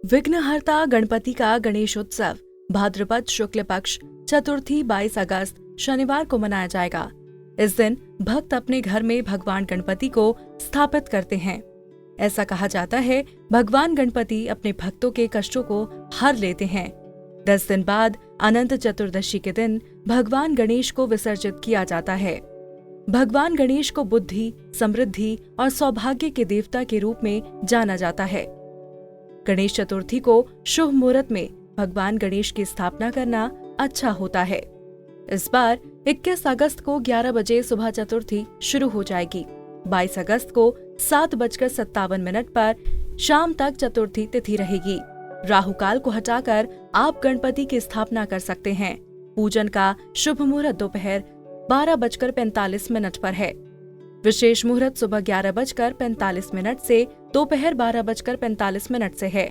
विघ्नहर्ता गणपति का गणेश उत्सव भाद्रपद शुक्ल पक्ष चतुर्थी 22 अगस्त शनिवार को मनाया जाएगा। इस दिन भक्त अपने घर में भगवान गणपति को स्थापित करते हैं। ऐसा कहा जाता है भगवान गणपति अपने भक्तों के कष्टों को हर लेते हैं। 10 दिन बाद अनंत चतुर्दशी के दिन भगवान गणेश को विसर्जित किया जाता है। भगवान गणेश को बुद्धि, समृद्धि और सौभाग्य के देवता के रूप में जाना जाता है। गणेश चतुर्थी को शुभ मुहूर्त में भगवान गणेश की स्थापना करना अच्छा होता है। इस बार 21 अगस्त को 11 बजे सुबह चतुर्थी शुरू हो जाएगी। 22 अगस्त को 7:57 पर शाम तक चतुर्थी तिथि रहेगी। राहु काल को हटाकर आप गणपति की स्थापना कर सकते हैं। पूजन का शुभ मुहूर्त दोपहर 12:45 पर है। विशेष मुहूर्त सुबह 11:45 से दोपहर 12:45 से है।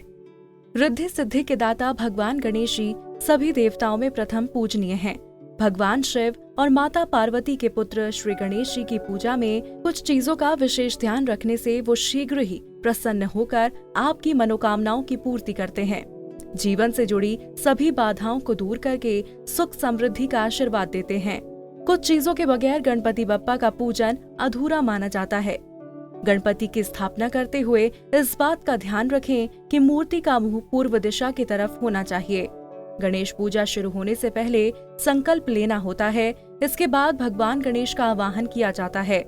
रिद्धि सिद्धि के दाता भगवान गणेश जी सभी देवताओं में प्रथम पूजनीय हैं। भगवान शिव और माता पार्वती के पुत्र श्री गणेश जी की पूजा में कुछ चीजों का विशेष ध्यान रखने से वो शीघ्र ही प्रसन्न होकर आपकी मनोकामनाओं की पूर्ति करते हैं। जीवन से जुड़ी सभी बाधाओं को दूर करके सुख समृद्धि का आशीर्वाद देते हैं। कुछ चीजों के बगैर गणपति बप्पा का पूजन अधूरा माना जाता है। गणपति की स्थापना करते हुए इस बात का ध्यान रखें कि मूर्ति का मुंह पूर्व दिशा की तरफ होना चाहिए। गणेश पूजा शुरू होने से पहले संकल्प लेना होता है। इसके बाद भगवान गणेश का आवाहन किया जाता है।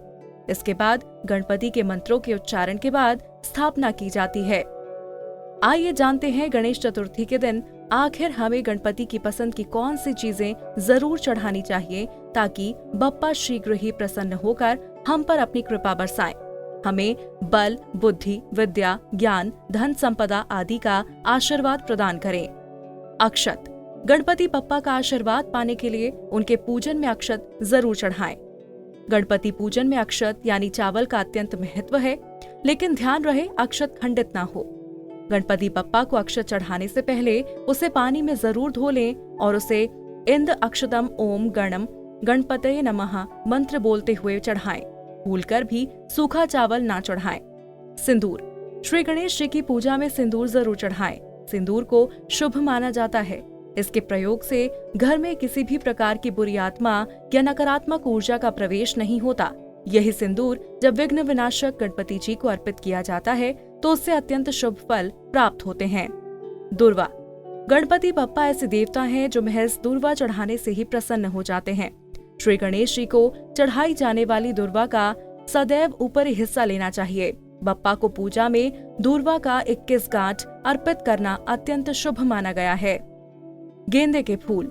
इसके बाद गणपति के मंत्रों के उच्चारण के बाद स्थापना की जाती है। आइए जानते हैं गणेश चतुर्थी के दिन आखिर हमें गणपति की पसंद की कौन सी चीजें जरूर चढ़ानी चाहिए ताकि बप्पा शीघ्र ही प्रसन्न होकर हम पर अपनी कृपा बरसाएं। हमें बल, बुद्धि, विद्या, ज्ञान, धन संपदा आदि का आशीर्वाद प्रदान करें। अक्षत, गणपति बप्पा का आशीर्वाद पाने के लिए उनके पूजन में अक्षत जरूर चढ़ाएं। गणपति पूजन में अक्षत यानी चावल का अत्यंत महत्व है, लेकिन ध्यान रहे अक्षत खंडित ना हो। गणपति बप्पा को अक्षत चढ़ाने से पहले उसे पानी में जरूर धो लें और उसे इंद अक्षतम ओम गणम गणपतये नमः मंत्र बोलते हुए चढ़ाएं। भूलकर भी सूखा चावल ना चढ़ाएं। सिंदूर, श्री गणेश जी की पूजा में सिंदूर जरूर चढ़ाएं। सिंदूर को शुभ माना जाता है। इसके प्रयोग से घर में किसी भी प्रकार की बुरी आत्मा या नकारात्मक ऊर्जा का प्रवेश नहीं होता। यही सिंदूर जब विघ्न विनाशक गणपति जी को अर्पित किया जाता है तो उससे अत्यंत शुभ फल प्राप्त होते हैं। दुर्वा, गणपति बप्पा ऐसे देवता हैं जो महज दुर्वा चढ़ाने से ही प्रसन्न हो जाते हैं। श्री गणेश जी को चढ़ाई जाने वाली दुर्वा का सदैव ऊपरी हिस्सा लेना चाहिए। बप्पा को पूजा में दुर्वा का 21 गांठ अर्पित करना अत्यंत शुभ माना गया है। गेंदे के फूल,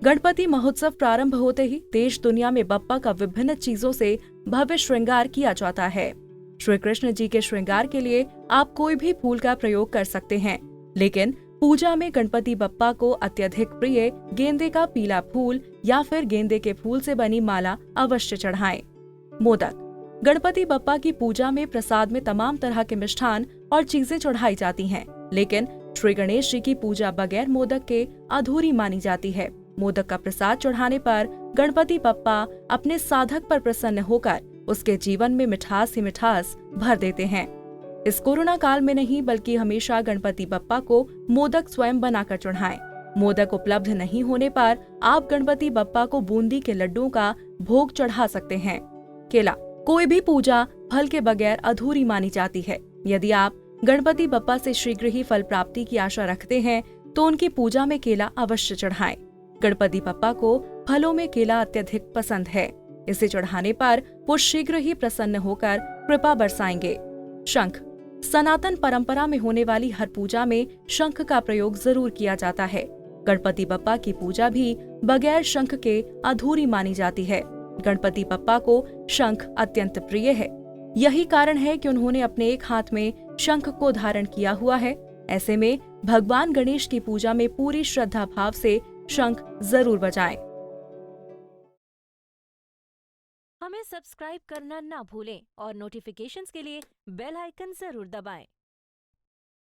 गणपति महोत्सव प्रारंभ होते ही देश दुनिया में बप्पा का विभिन्न चीजों से भव्य श्रृंगार किया जाता है। श्री कृष्ण जी के श्रृंगार के लिए आप कोई भी फूल का प्रयोग कर सकते हैं, लेकिन पूजा में गणपति बप्पा को अत्यधिक प्रिय गेंदे का पीला फूल या फिर गेंदे के फूल से बनी माला अवश्य चढ़ाएं। मोदक, गणपति बप्पा की पूजा में प्रसाद में तमाम तरह के मिष्ठान और चीजें चढ़ाई जाती हैं, लेकिन श्री गणेश जी की पूजा बगैर मोदक के अधूरी मानी जाती है। मोदक का प्रसाद चढ़ाने पर गणपति बप्पा अपने साधक पर प्रसन्न होकर उसके जीवन में मिठास ही मिठास भर देते हैं। इस कोरोना काल में नहीं बल्कि हमेशा गणपति बप्पा को मोदक स्वयं बनाकर चढ़ाएं। मोदक उपलब्ध नहीं होने पर आप गणपति बप्पा को बूंदी के लड्डुओं का भोग चढ़ा सकते हैं। केला, कोई भी पूजा फल के बगैर अधूरी मानी जाती है। यदि आप गणपति बप्पा से शीघ्र ही फल प्राप्ति की आशा रखते हैं तो उनकी पूजा में केला अवश्य चढ़ाएं। गणपति बप्पा को फलों में केला अत्यधिक पसंद है। इसे चढ़ाने पर वो शीघ्र ही प्रसन्न होकर कृपा बरसाएंगे। शंख, सनातन परंपरा में होने वाली हर पूजा में शंख का प्रयोग जरूर किया जाता है। गणपति बप्पा की पूजा भी बगैर शंख के अधूरी मानी जाती है। गणपति बप्पा को शंख अत्यंत प्रिय है। यही कारण है कि उन्होंने अपने एक हाथ में शंख को धारण किया हुआ है। ऐसे में भगवान गणेश की पूजा में पूरी श्रद्धा भाव से शंख जरूर बजाएं। हमें सब्सक्राइब करना ना भूलें और नोटिफिकेशंस के लिए बेल आइकन जरूर दबाएं।